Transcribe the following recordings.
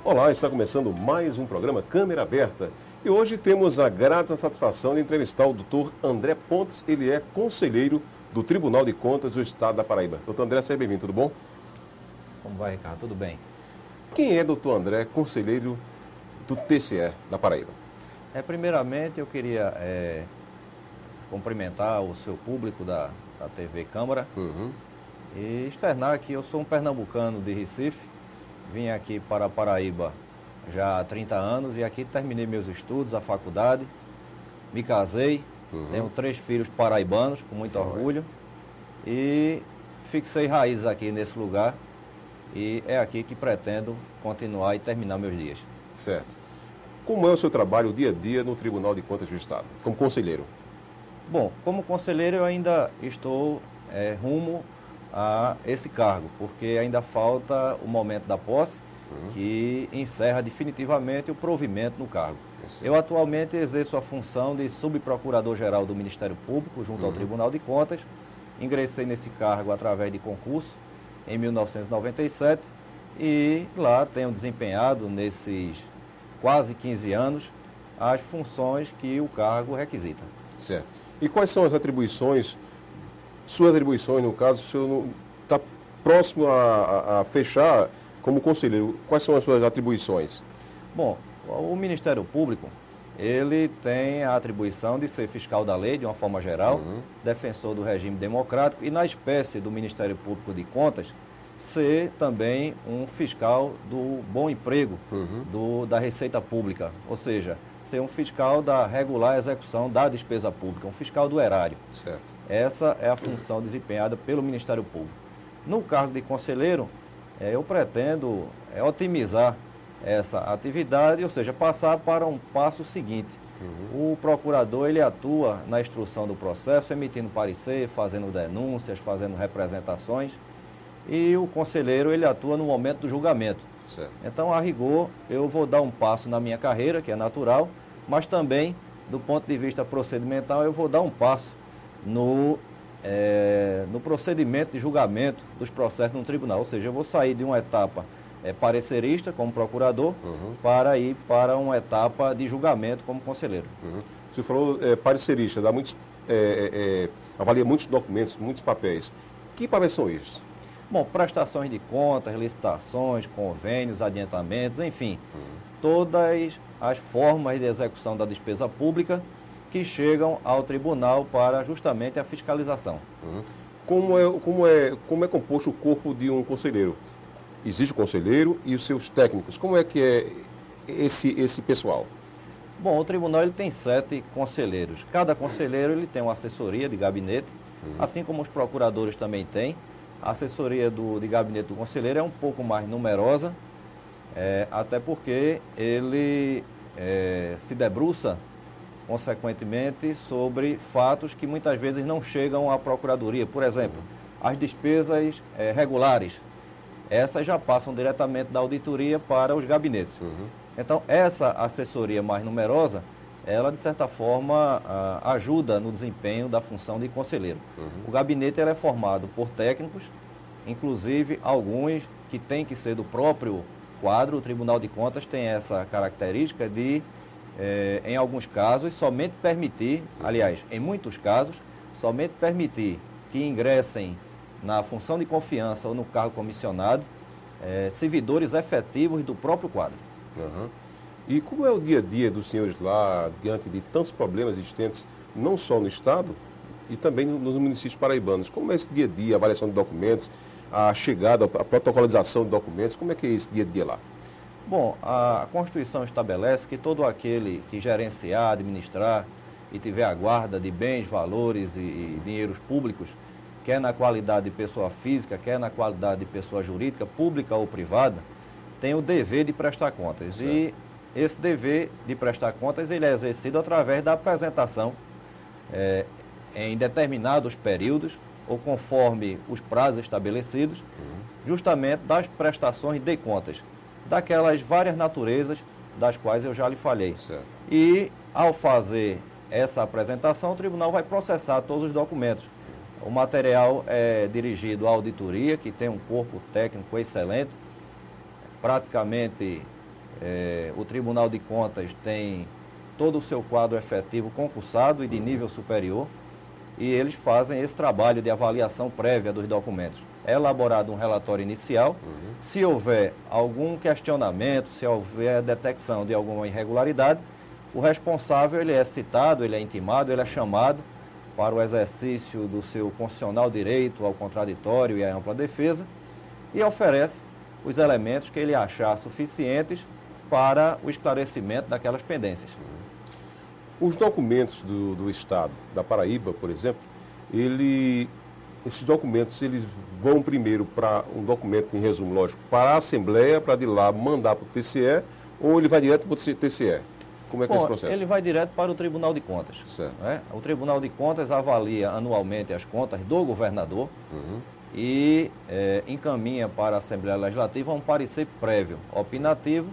Olá, está começando mais um programa Câmera Aberta. E hoje temos a grata satisfação de entrevistar o doutor André Pontes. Ele é conselheiro do Tribunal de Contas do Estado da Paraíba. Doutor André, seja bem-vindo, tudo bom? Como vai, Ricardo? Tudo bem? Quem é doutor André, conselheiro do TCE da Paraíba? Primeiramente, eu queria cumprimentar o seu público da TV Câmara e externar que eu sou um pernambucano de Recife. Vim aqui para a Paraíba já há 30 anos e aqui terminei meus estudos, a faculdade, me casei, tenho 3 filhos paraibanos, com muito orgulho, e fixei raízes aqui nesse lugar e é aqui que pretendo continuar e terminar meus dias. Certo. Como é o seu trabalho, o dia a dia, no Tribunal de Contas do Estado, como conselheiro? Bom, como conselheiro eu ainda estou rumo a esse cargo, porque ainda falta o momento da posse, que encerra definitivamente o provimento no cargo. Eu atualmente exerço a função de subprocurador-geral do Ministério Público junto ao Tribunal de Contas. Ingressei nesse cargo através de concurso em 1997 e lá tenho desempenhado nesses quase 15 anos as funções que o cargo requisita. Certo. E quais são as atribuições, suas atribuições, no caso, o senhor está próximo a fechar como conselheiro, quais são as suas atribuições? Bom, o Ministério Público, ele tem a atribuição de ser fiscal da lei, de uma forma geral, defensor do regime democrático e, na espécie do Ministério Público de Contas, ser também um fiscal do bom emprego da Receita Pública, ou seja, ser um fiscal da regular execução da despesa pública, um fiscal do erário. Certo. Essa é a função desempenhada pelo Ministério Público. No cargo de conselheiro, eu pretendo otimizar essa atividade, ou seja, passar para um passo seguinte. O procurador, ele atua na instrução do processo, emitindo parecer, fazendo denúncias, fazendo representações, e o conselheiro, ele atua no momento do julgamento. Certo. Então, a rigor, eu vou dar um passo na minha carreira, que é natural, mas também, do ponto de vista procedimental, eu vou dar um passo no procedimento de julgamento dos processos no tribunal. Ou seja, eu vou sair de uma etapa parecerista, como procurador, para ir para uma etapa de julgamento como conselheiro. Você falou parecerista, dá muitos, avalia muitos documentos, muitos papéis. Que papéis são esses? Bom, prestações de contas, licitações, convênios, adiantamentos, enfim, todas as formas de execução da despesa pública que chegam ao tribunal para justamente a fiscalização. Como é composto o corpo de um conselheiro? Existe o conselheiro e os seus técnicos. Como é que é esse pessoal? Bom, o tribunal ele tem 7 conselheiros. Cada conselheiro ele tem uma assessoria de gabinete, assim como os procuradores também têm. A assessoria de gabinete do conselheiro é um pouco mais numerosa, até porque ele se debruça, consequentemente, sobre fatos que muitas vezes não chegam à procuradoria. Por exemplo, as despesas regulares, essas já passam diretamente da auditoria para os gabinetes. Então, essa assessoria mais numerosa, ela, de certa forma, ajuda no desempenho da função de conselheiro. O gabinete ele é formado por técnicos, inclusive alguns que têm que ser do próprio quadro. O Tribunal de Contas tem essa característica de, em alguns casos, somente permitir, aliás, em muitos casos, somente permitir que ingressem na função de confiança ou no cargo comissionado servidores efetivos do próprio quadro. E como é o dia a dia dos senhores lá, diante de tantos problemas existentes, não só no Estado, e também nos municípios paraibanos? Como é esse dia a dia, a avaliação de documentos, a chegada, a protocolização de documentos, como é que é esse dia a dia lá? Bom, a Constituição estabelece que todo aquele que gerenciar, administrar e tiver a guarda de bens, valores e dinheiros públicos, quer na qualidade de pessoa física, quer na qualidade de pessoa jurídica, pública ou privada, tem o dever de prestar contas. Certo. E esse dever de prestar contas ele é exercido através da apresentação em determinados períodos ou conforme os prazos estabelecidos, justamente das prestações de contas, daquelas várias naturezas das quais eu já lhe falei. Certo. E, ao fazer essa apresentação, o tribunal vai processar todos os documentos. O material é dirigido à auditoria, que tem um corpo técnico excelente, praticamente o Tribunal de Contas tem todo o seu quadro efetivo concursado e de nível superior, e eles fazem esse trabalho de avaliação prévia dos documentos. É elaborado um relatório inicial. Se houver algum questionamento, se houver detecção de alguma irregularidade, o responsável ele é citado, ele é intimado, ele é chamado para o exercício do seu constitucional direito ao contraditório e à ampla defesa e oferece os elementos que ele achar suficientes para o esclarecimento daquelas pendências. Os documentos do Estado, da Paraíba, por exemplo, esses documentos eles vão primeiro para um documento, em resumo, lógico, para a Assembleia, para de lá mandar para o TCE, ou ele vai direto para o TCE? Como é que é esse processo? Ele vai direto para o Tribunal de Contas. Certo. Né? O Tribunal de Contas avalia anualmente as contas do governador e encaminha para a Assembleia Legislativa um parecer prévio, opinativo,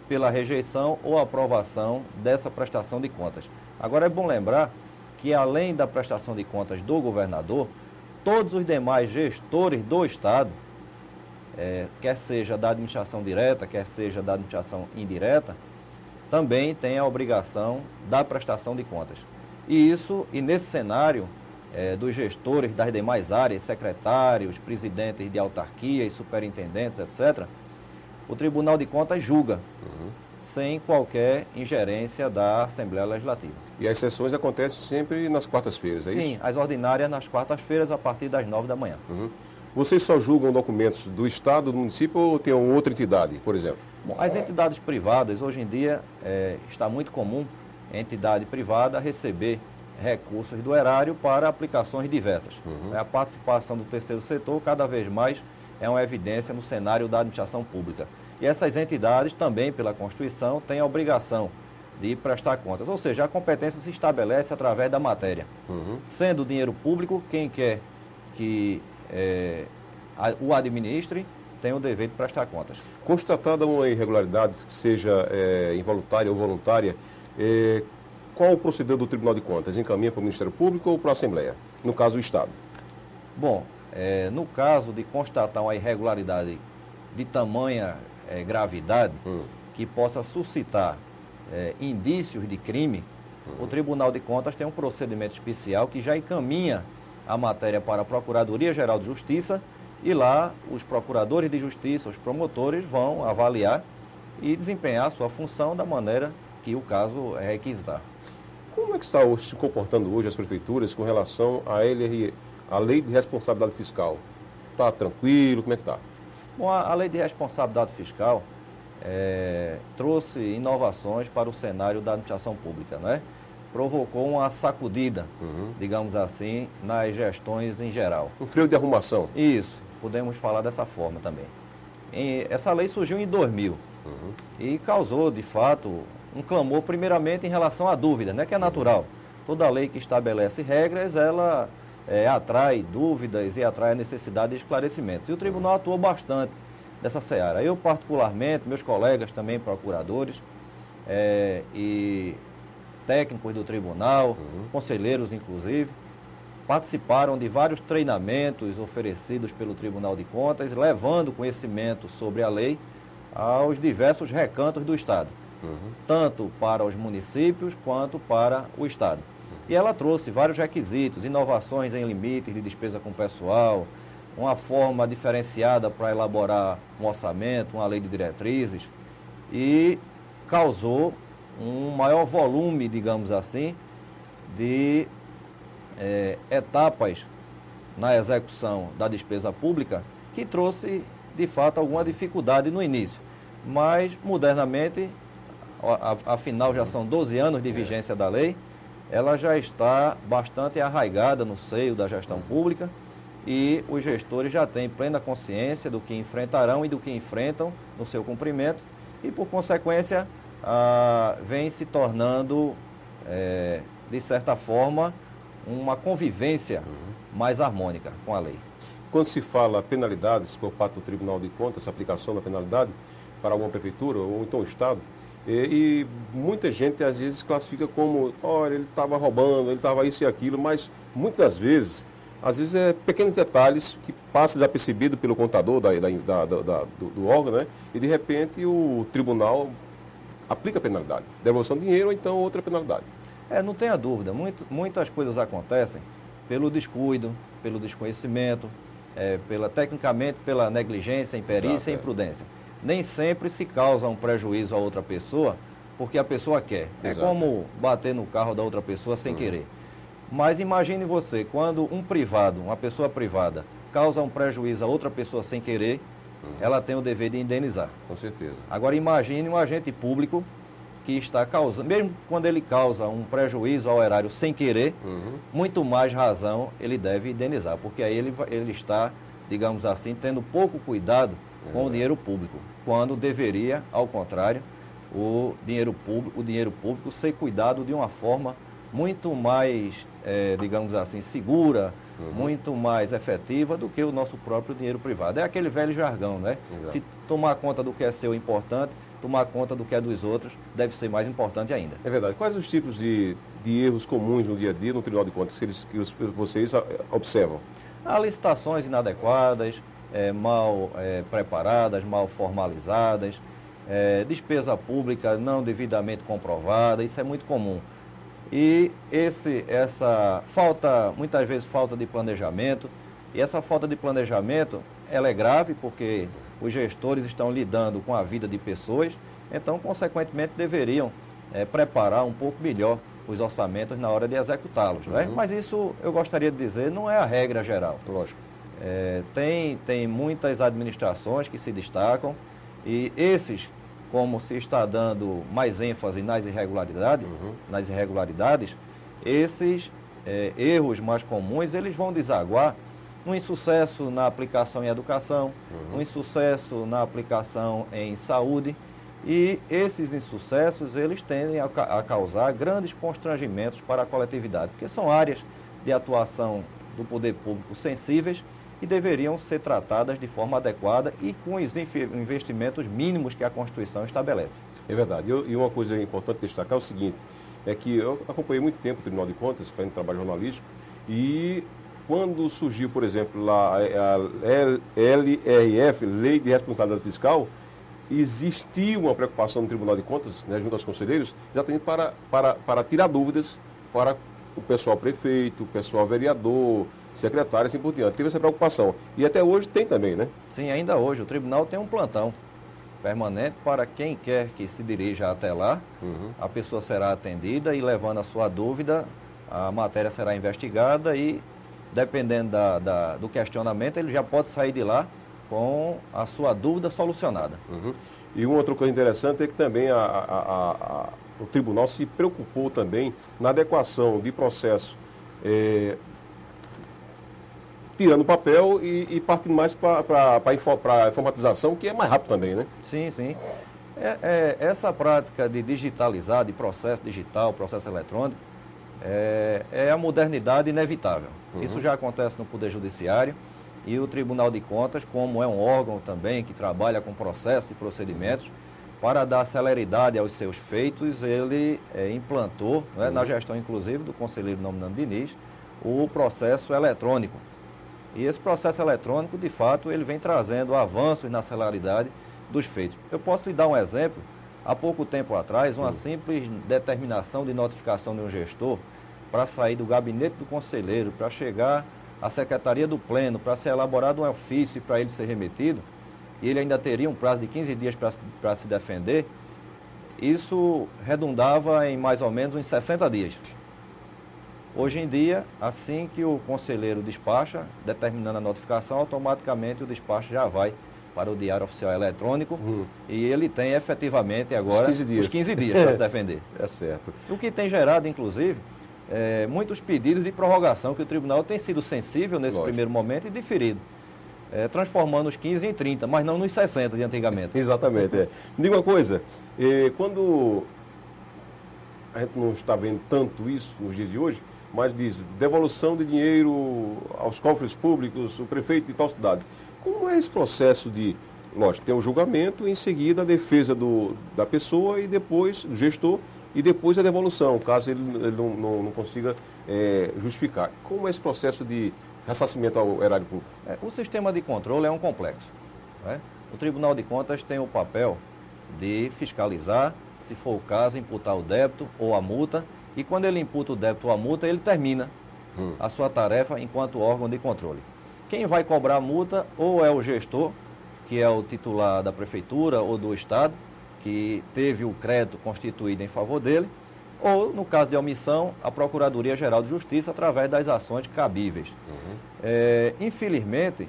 pela rejeição ou aprovação dessa prestação de contas. Agora é bom lembrar que além da prestação de contas do governador, todos os demais gestores do Estado, quer seja da administração direta, quer seja da administração indireta, também têm a obrigação da prestação de contas. E nesse cenário dos gestores das demais áreas, secretários, presidentes de autarquias, superintendentes, etc., o Tribunal de Contas julga, sem qualquer ingerência da Assembleia Legislativa. E as sessões acontecem sempre nas quartas-feiras, é isso? Sim, as ordinárias nas quartas-feiras, a partir das 9 da manhã. Vocês só julgam documentos do Estado, do município, ou tem outra entidade, por exemplo? Bom, as entidades privadas, hoje em dia, está muito comum a entidade privada receber recursos do erário para aplicações diversas. A participação do terceiro setor, cada vez mais, é uma evidência no cenário da administração pública. E essas entidades também, pela Constituição, têm a obrigação de prestar contas. Ou seja, a competência se estabelece através da matéria. Sendo dinheiro público, quem quer que o administre tem o dever de prestar contas. Constatada uma irregularidade, que seja involuntária ou voluntária, qual o proceder do Tribunal de Contas? Encaminha para o Ministério Público ou para a Assembleia? No caso, o Estado. Bom, no caso de constatar uma irregularidade de tamanha gravidade que possa suscitar indícios de crime, o Tribunal de Contas tem um procedimento especial que já encaminha a matéria para a Procuradoria-Geral de Justiça e lá os procuradores de justiça, os promotores vão avaliar e desempenhar a sua função da maneira que o caso requisitar. Como é que está se comportando hoje as prefeituras com relação à Lei de Responsabilidade Fiscal? Está tranquilo? Como é que está? Bom, a Lei de Responsabilidade Fiscal trouxe inovações para o cenário da administração pública, né? Provocou uma sacudida, digamos assim, nas gestões em geral. Um freio de arrumação. Isso, podemos falar dessa forma também. Essa lei surgiu em 2000 e causou, de fato, um clamor, primeiramente, em relação à dúvida, né? Que é natural. Toda lei que estabelece regras, ela atrai dúvidas e atrai a necessidade de esclarecimentos. E o tribunal atuou bastante nessa seara. Eu, particularmente, meus colegas também procuradores e técnicos do tribunal, conselheiros inclusive, participaram de vários treinamentos oferecidos pelo Tribunal de Contas, levando conhecimento sobre a lei aos diversos recantos do Estado, tanto para os municípios quanto para o Estado. E ela trouxe vários requisitos, inovações em limites de despesa com pessoal, uma forma diferenciada para elaborar um orçamento, uma lei de diretrizes, e causou um maior volume, digamos assim, de etapas na execução da despesa pública, que trouxe, de fato, alguma dificuldade no início. Mas, modernamente, afinal já são 12 anos de vigência da lei, ela já está bastante arraigada no seio da gestão pública e os gestores já têm plena consciência do que enfrentarão e do que enfrentam no seu cumprimento e, por consequência, vem se tornando, de certa forma, uma convivência mais harmônica com a lei. Quando se fala penalidades por parte do Tribunal de Contas, aplicação da penalidade para alguma prefeitura ou então o Estado, e muita gente às vezes classifica como, olha, ele estava roubando, ele estava isso e aquilo, mas muitas vezes, às vezes pequenos detalhes que passam desapercebido pelo contador do órgão, né? E de repente o tribunal aplica a penalidade. Devolução de dinheiro ou então outra penalidade. Não tenha dúvida, muitas coisas acontecem pelo descuido, pelo desconhecimento, tecnicamente pela negligência, imperícia e imprudência. Nem sempre se causa um prejuízo a outra pessoa porque a pessoa quer. É como bater no carro da outra pessoa sem querer. Mas imagine você, quando um privado, uma pessoa privada, causa um prejuízo a outra pessoa sem querer, ela tem o dever de indenizar. Com certeza. Agora imagine um agente público que está causando, mesmo quando ele causa um prejuízo ao erário sem querer, muito mais razão ele deve indenizar, porque aí ele está, digamos assim, tendo pouco cuidado com o dinheiro público, quando deveria, ao contrário, o dinheiro público ser cuidado de uma forma muito mais, digamos assim, segura, muito mais efetiva do que o nosso próprio dinheiro privado. É aquele velho jargão, né? Exato. Se tomar conta do que é seu importante, tomar conta do que é dos outros deve ser mais importante ainda. É verdade. Quais os tipos de erros comuns no dia a dia, no Tribunal de Contas, que vocês observam? Há licitações inadequadas, mal preparadas, mal formalizadas, despesa pública não devidamente comprovada, isso é muito comum. E essa falta, muitas vezes falta de planejamento, e essa falta de planejamento, ela é grave porque os gestores estão lidando com a vida de pessoas, então, consequentemente, deveriam preparar um pouco melhor os orçamentos na hora de executá-los. Né? Mas isso, eu gostaria de dizer, não é a regra geral. Lógico. Tem muitas administrações que se destacam e esses, como se está dando mais ênfase nas irregularidades, esses erros mais comuns, eles vão desaguar no insucesso na aplicação em educação, no insucesso na aplicação em saúde, e esses insucessos, eles tendem a causar grandes constrangimentos para a coletividade, porque são áreas de atuação do poder público sensíveis e deveriam ser tratadas de forma adequada e com os investimentos mínimos que a Constituição estabelece. É verdade. E uma coisa importante destacar é o seguinte, é que eu acompanhei muito tempo o Tribunal de Contas, fazendo trabalho jornalístico, e quando surgiu, por exemplo, lá a LRF, Lei de Responsabilidade Fiscal, existia uma preocupação no Tribunal de Contas, né, junto aos conselheiros, exatamente para tirar dúvidas para o pessoal prefeito, o pessoal vereador, secretário, assim por diante. Teve essa preocupação. E até hoje tem também, né? Sim, ainda hoje. O tribunal tem um plantão permanente para quem quer que se dirija até lá. A pessoa será atendida e, levando a sua dúvida, a matéria será investigada e, dependendo do questionamento, ele já pode sair de lá com a sua dúvida solucionada. E uma outra coisa interessante é que também o tribunal se preocupou também na adequação de processo, tirando o papel e partindo mais para a informatização, que é mais rápido também, né? Sim, sim. Essa prática de digitalizar, de processo digital, processo eletrônico, é a modernidade inevitável. Isso já acontece no Poder Judiciário e o Tribunal de Contas, como é um órgão também que trabalha com processos e procedimentos, para dar celeridade aos seus feitos, ele implantou, né, na gestão inclusive do conselheiro Nominando Diniz, o processo eletrônico. E esse processo eletrônico, de fato, ele vem trazendo avanços na celeridade dos feitos. Eu posso lhe dar um exemplo. Há pouco tempo atrás, uma simples determinação de notificação de um gestor para sair do gabinete do conselheiro, para chegar à secretaria do pleno, para ser elaborado um ofício para ele ser remetido, e ele ainda teria um prazo de 15 dias para se defender, isso redundava em mais ou menos uns 60 dias. Hoje em dia, assim que o conselheiro despacha, determinando a notificação, automaticamente o despacho já vai para o Diário Oficial Eletrônico e ele tem efetivamente agora os 15 dias para se defender. É certo. O que tem gerado, inclusive, muitos pedidos de prorrogação, que o tribunal tem sido sensível nesse primeiro momento e diferido, transformando os 15 em 30, mas não nos 60 de antigamente. Exatamente. Me diga uma coisa, quando a gente não está vendo tanto isso nos dias de hoje, mas diz devolução de dinheiro aos cofres públicos, o prefeito de tal cidade. Como é esse processo de, lógico, tem um julgamento, em seguida a defesa da pessoa e depois do gestor e depois a devolução, caso ele não consiga justificar. Como é esse processo de ressarcimento ao erário público? O sistema de controle é um complexo, né? O Tribunal de Contas tem o papel de fiscalizar se for o caso, imputar o débito ou a multa, e quando ele imputa o débito ou a multa, ele termina a sua tarefa enquanto órgão de controle. Quem vai cobrar a multa ou é o gestor, que é o titular da prefeitura ou do estado, que teve o crédito constituído em favor dele, ou, no caso de omissão, a Procuradoria-Geral de Justiça, através das ações cabíveis. Infelizmente,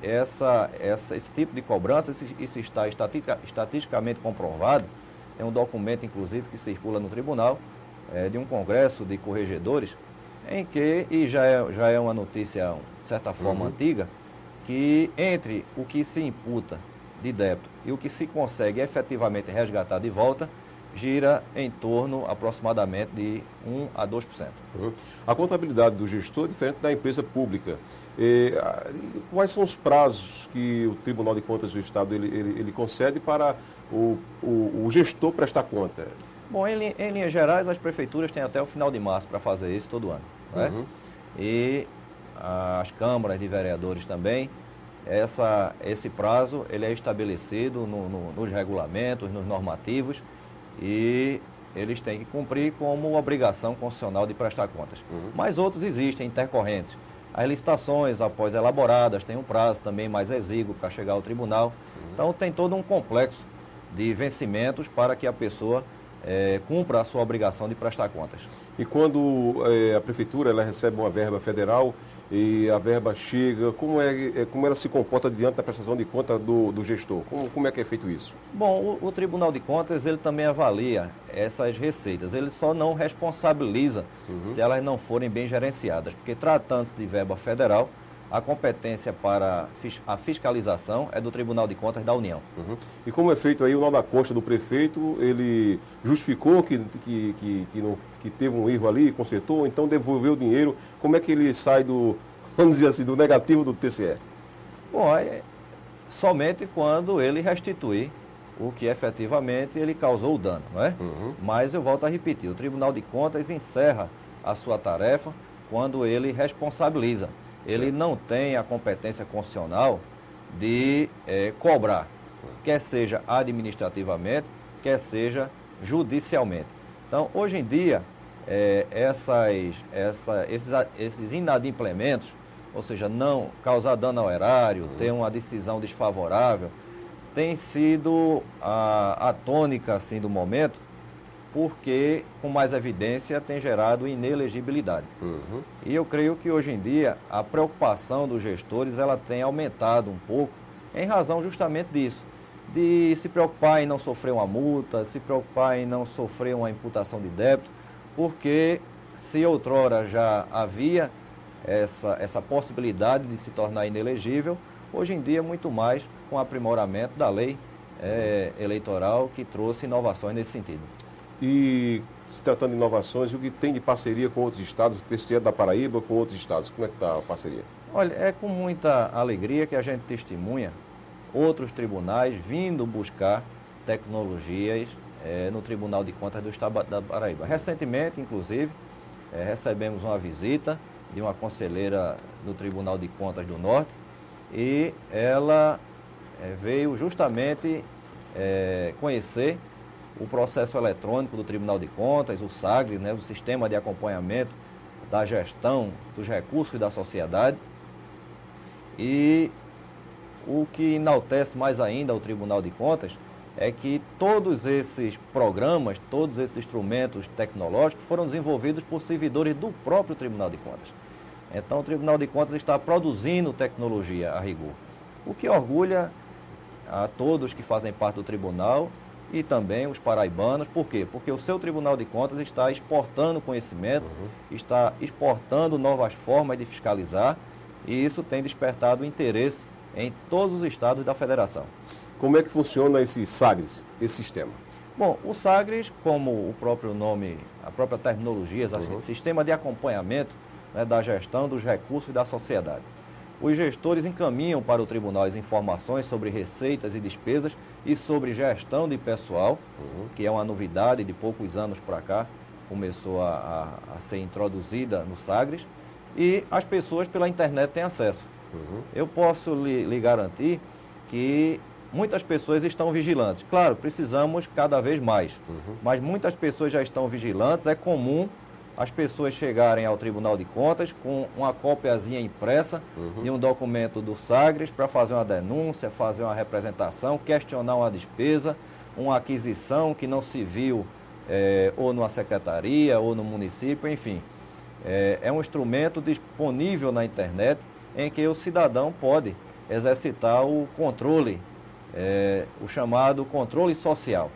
esse tipo de cobrança, isso está estatisticamente comprovado, tem um documento, inclusive, que circula no tribunal, de um congresso de corregedores, em que, e já é uma notícia, de certa forma, antiga, que entre o que se imputa de débito e o que se consegue efetivamente resgatar de volta, gira em torno aproximadamente de 1 a 2%. A contabilidade do gestor é diferente da empresa pública. Quais são os prazos que o Tribunal de Contas do Estado ele concede para o gestor prestar conta? Bom, em linhas gerais, as prefeituras têm até o final de março para fazer isso todo ano. Né? E as câmaras de vereadores também. Esse prazo ele é estabelecido nos regulamentos, nos normativos, e eles têm que cumprir como obrigação constitucional de prestar contas. Mas outros existem, intercorrentes. As licitações, após elaboradas, têm um prazo também mais exíguo para chegar ao tribunal. Então, tem todo um complexo de vencimentos para que a pessoa cumpra a sua obrigação de prestar contas. E quando a prefeitura ela recebe uma verba federal e a verba chega, como ela se comporta diante da prestação de conta do gestor? Como é que é feito isso? Bom, o Tribunal de Contas ele também avalia essas receitas. Ele só não responsabiliza se elas não forem bem gerenciadas, porque tratando-se de verba federal, a competência para a fiscalização é do Tribunal de Contas da União. E como é feito aí o nó da costa do prefeito, ele justificou que teve um erro ali, consertou, então devolveu o dinheiro. Como é que ele sai vamos dizer assim, do negativo do TCE? Bom, somente quando ele restituir o que efetivamente ele causou o dano, não é? Mas eu volto a repetir, o Tribunal de Contas encerra a sua tarefa quando ele responsabiliza. Ele não tem a competência constitucional de cobrar, quer seja administrativamente, quer seja judicialmente. Então, hoje em dia, esses inadimplementos, ou seja, não causar dano ao erário, ter uma decisão desfavorável, tem sido a tônica assim, do momento, porque, com mais evidência, tem gerado inelegibilidade. E eu creio que, hoje em dia, a preocupação dos gestores ela tem aumentado um pouco, em razão justamente disso, de se preocupar em não sofrer uma multa, se preocupar em não sofrer uma imputação de débito, porque se outrora já havia essa possibilidade de se tornar inelegível, hoje em dia, muito mais com o aprimoramento da lei eleitoral, que trouxe inovações nesse sentido. E se tratando de inovações, o que tem de parceria com outros estados, o TCE da Paraíba com outros estados, como é que está a parceria? Olha, é com muita alegria que a gente testemunha outros tribunais vindo buscar tecnologias no Tribunal de Contas do Estado da Paraíba. Recentemente, inclusive, recebemos uma visita de uma conselheira do Tribunal de Contas do Norte e ela veio justamente conhecer o processo eletrônico do Tribunal de Contas, o SAGRE, né, o Sistema de Acompanhamento da Gestão dos Recursos da Sociedade. E o que enaltece mais ainda o Tribunal de Contas é que todos esses programas, todos esses instrumentos tecnológicos foram desenvolvidos por servidores do próprio Tribunal de Contas. Então, o Tribunal de Contas está produzindo tecnologia a rigor, o que orgulha a todos que fazem parte do tribunal e também os paraibanos. Por quê? Porque o seu Tribunal de Contas está exportando conhecimento, está exportando novas formas de fiscalizar, e isso tem despertado interesse em todos os estados da federação. Como é que funciona esse SAGRES, esse sistema? Bom, o SAGRES, como o próprio nome, a própria terminologia, assim, Sistema de Acompanhamento, né, da Gestão dos Recursos da Sociedade. Os gestores encaminham para o tribunal as informações sobre receitas e despesas e sobre gestão de pessoal, que é uma novidade de poucos anos para cá, começou a ser introduzida no SAGRES, e as pessoas pela internet têm acesso. Eu posso lhe garantir que muitas pessoas estão vigilantes. Claro, precisamos cada vez mais, mas muitas pessoas já estão vigilantes. É comum as pessoas chegarem ao Tribunal de Contas com uma cópiazinha impressa de um documento do Sagres para fazer uma denúncia, fazer uma representação, questionar uma despesa, uma aquisição que não se viu ou numa secretaria ou no município, enfim. É um instrumento disponível na internet em que o cidadão pode exercitar o controle, o chamado controle social.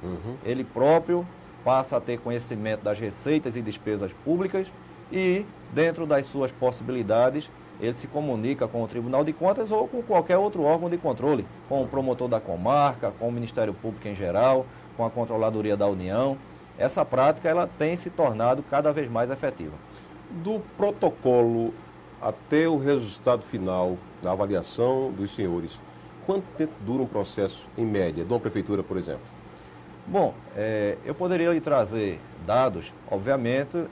Ele próprio passa a ter conhecimento das receitas e despesas públicas e, dentro das suas possibilidades, ele se comunica com o Tribunal de Contas ou com qualquer outro órgão de controle, com o promotor da comarca, com o Ministério Público em geral, com a Controladoria da União. Essa prática ela tem se tornado cada vez mais efetiva. Do protocolo até o resultado final da avaliação dos senhores, quanto tempo dura um processo, em média, de uma prefeitura, por exemplo? Bom, eu poderia lhe trazer dados, obviamente,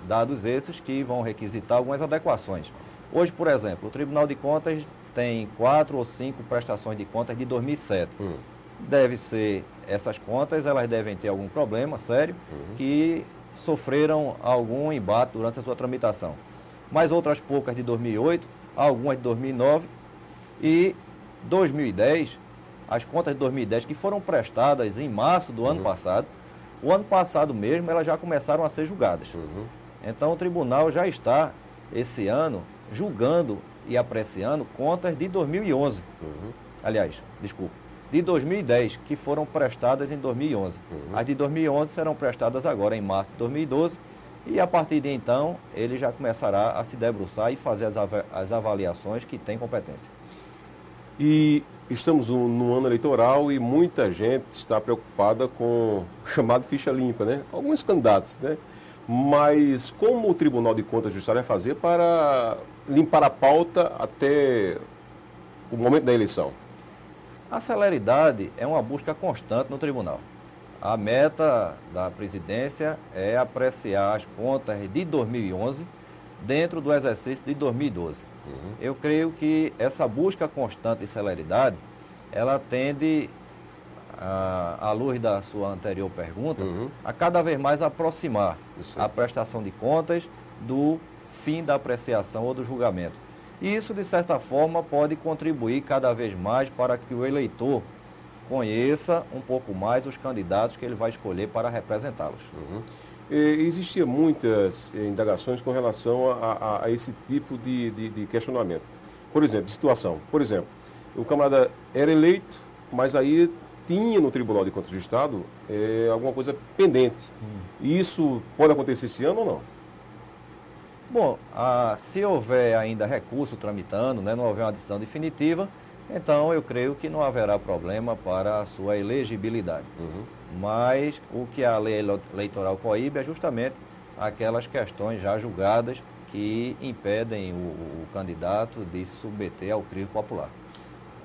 dados esses que vão requisitar algumas adequações. Hoje, por exemplo, o Tribunal de Contas tem 4 ou 5 prestações de contas de 2007. Deve ser, essas contas, elas devem ter algum problema sério, que sofreram algum embate durante a sua tramitação. Mas outras poucas de 2008, algumas de 2009 e 2010, as contas de 2010 que foram prestadas em março do ano passado, o ano passado mesmo elas já começaram a ser julgadas. Então o tribunal já está, esse ano, julgando e apreciando contas de 2011. Aliás, desculpa, de 2010, que foram prestadas em 2011. As de 2011 serão prestadas agora em março de 2012 e a partir de então ele já começará a se debruçar e fazer as avaliações que tem competência. E estamos num ano eleitoral e muita gente está preocupada com o chamado ficha limpa, né? Alguns candidatos, né? Mas como o Tribunal de Contas e Justiça vai fazer para limpar a pauta até o momento da eleição? A celeridade é uma busca constante no tribunal. A meta da presidência é apreciar as contas de 2011 dentro do exercício de 2012. Eu creio que essa busca constante de celeridade, ela tende, à luz da sua anterior pergunta, a cada vez mais aproximar a prestação de contas do fim da apreciação ou do julgamento. E isso, de certa forma, pode contribuir cada vez mais para que o eleitor conheça um pouco mais os candidatos que ele vai escolher para representá-los. Existia muitas indagações com relação a esse tipo de questionamento. Por exemplo, de situação. Por exemplo, o camarada era eleito, mas aí tinha no Tribunal de Contas do Estado alguma coisa pendente. E isso pode acontecer esse ano ou não? Bom, se houver ainda recurso tramitando, né, não houver uma decisão definitiva, então eu creio que não haverá problema para a sua elegibilidade. Mas o que a lei eleitoral coíbe é justamente aquelas questões já julgadas que impedem o candidato de se submeter ao crivo popular.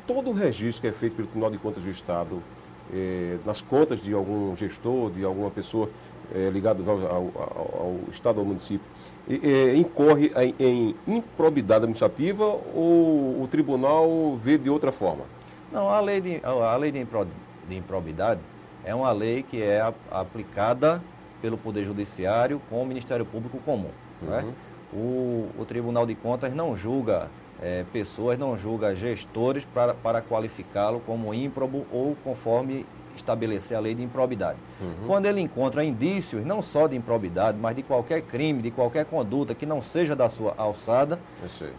Todo o registro que é feito pelo Tribunal de Contas do Estado, nas contas de algum gestor, de alguma pessoa ligada ao Estado ou ao município, incorre em improbidade administrativa ou o tribunal vê de outra forma? Não, a lei de improbidade é uma lei que é aplicada pelo Poder Judiciário com o Ministério Público Comum. Né? O Tribunal de Contas não julga pessoas, não julga gestores para qualificá-lo como ímprobo ou conforme estabelecer a lei de improbidade. Quando ele encontra indícios, não só de improbidade, mas de qualquer crime, de qualquer conduta que não seja da sua alçada,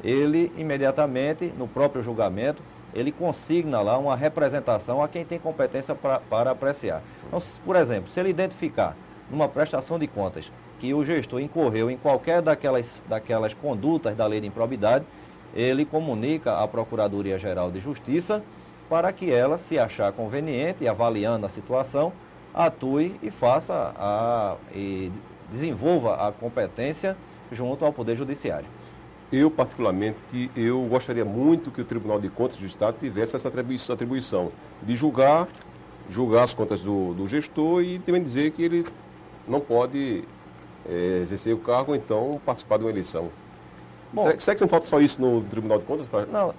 ele imediatamente, no próprio julgamento, ele consigna lá uma representação a quem tem competência para apreciar. Então, por exemplo, se ele identificar numa prestação de contas que o gestor incorreu em qualquer daquelas condutas da lei de improbidade, ele comunica à Procuradoria-Geral de Justiça para que ela, se achar conveniente, avaliando a situação, atue e e desenvolva a competência junto ao Poder Judiciário. Eu, particularmente, gostaria muito que o Tribunal de Contas do Estado tivesse essa atribuição de julgar as contas do gestor e também dizer que ele não pode exercer o cargo ou então participar de uma eleição. Bom, será que não falta só isso no Tribunal de Contas? Não,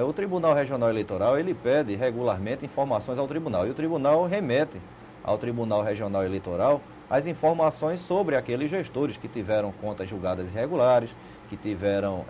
O Tribunal Regional Eleitoral, ele pede regularmente informações ao tribunal, e o tribunal remete ao Tribunal Regional Eleitoral as informações sobre aqueles gestores que tiveram contas julgadas irregulares, que tiveram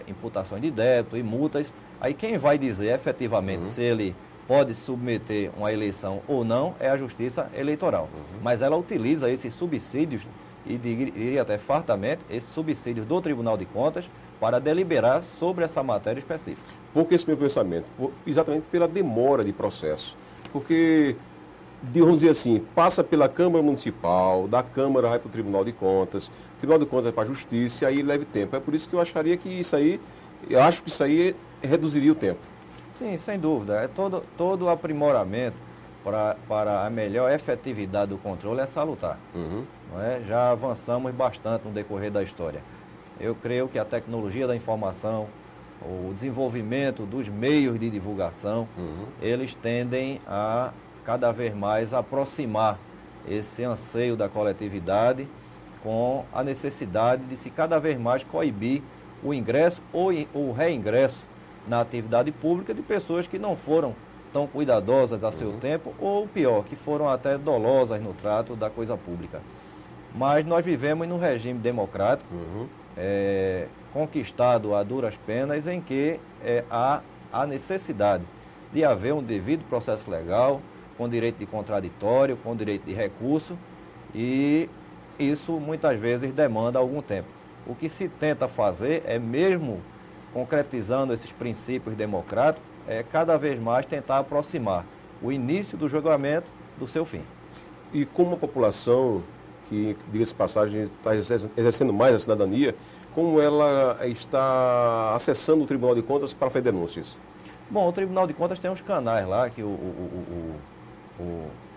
imputações de débito e multas. Aí quem vai dizer efetivamente se ele pode submeter uma eleição ou não é a Justiça Eleitoral. Mas ela utiliza esses subsídios, e diria até fartamente, esses subsídios do Tribunal de Contas para deliberar sobre essa matéria específica. Por que esse meu pensamento? Exatamente pela demora de processo. Porque, vamos dizer assim, passa pela Câmara Municipal, da Câmara vai para o Tribunal de Contas, o Tribunal de Contas vai para a Justiça, e aí leva tempo. É por isso que eu acharia que eu acho que isso aí reduziria o tempo. Sim, sem dúvida. É todo aprimoramento para a melhor efetividade do controle é salutar. Não é? Já avançamos bastante no decorrer da história. Eu creio que a tecnologia da informação, o desenvolvimento dos meios de divulgação, eles tendem a cada vez mais aproximar esse anseio da coletividade com a necessidade de se cada vez mais coibir o ingresso ou o reingresso na atividade pública de pessoas que não foram tão cuidadosas a seu tempo, ou pior, que foram até dolosas no trato da coisa pública. Mas nós vivemos num regime democrático, conquistado a duras penas, em que há a necessidade de haver um devido processo legal, com direito de contraditório, com direito de recurso, e isso muitas vezes demanda algum tempo. O que se tenta fazer é, mesmo concretizando esses princípios democráticos, cada vez mais tentar aproximar o início do julgamento do seu fim. E como a população, que, diga-se de passagem, está exercendo mais a cidadania, como ela está acessando o Tribunal de Contas para fazer denúncias? Bom, o Tribunal de Contas tem uns canais lá que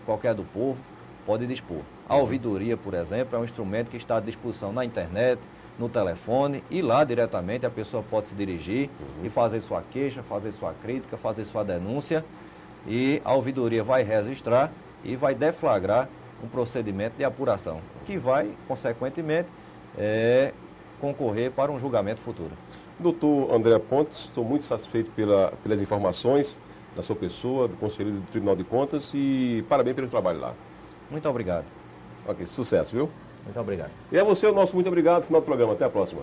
qualquer do povo pode dispor. A ouvidoria, por exemplo, é um instrumento que está à disposição na internet, no telefone, e lá diretamente a pessoa pode se dirigir e fazer sua queixa, fazer sua crítica, fazer sua denúncia, e a ouvidoria vai registrar e vai deflagrar um procedimento de apuração, que vai, consequentemente, concorrer para um julgamento futuro. Doutor André Pontes, estou muito satisfeito pelas informações da sua pessoa, do Conselheiro do Tribunal de Contas, e parabéns pelo trabalho lá. Muito obrigado. Ok, sucesso, viu? Muito obrigado. E a você, o nosso muito obrigado. Final do programa. Até a próxima.